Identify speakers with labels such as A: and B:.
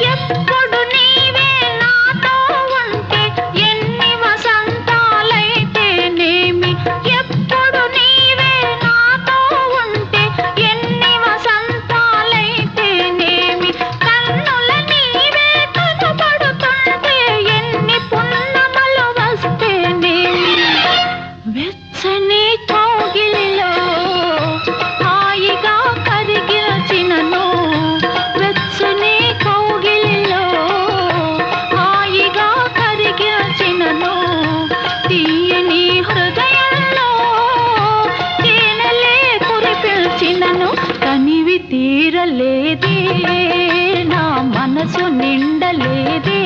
A: ఎప్పుడు నీవే నాతో ఉంటే ఎన్ని వసంతాలైతేనేమి, ఎప్పుడు నీవే నాతో ఉంటే ఎన్ని వసంతాలైతేనేమి, కన్నుల నీవే కనబడుతుంటే ఎన్ని పున్నమలు వస్తేనేమి, వెచ్చని కౌగిలిలో హాయిగా కరిగిలచినను, వెచ్చని కౌగిలిలో హాయిగా కరిగిలచినను, తీయని హృదయంలో తేనెలే కురిపిల్చినను, కనివి తీరలేదే నా మనసు నిండలేదే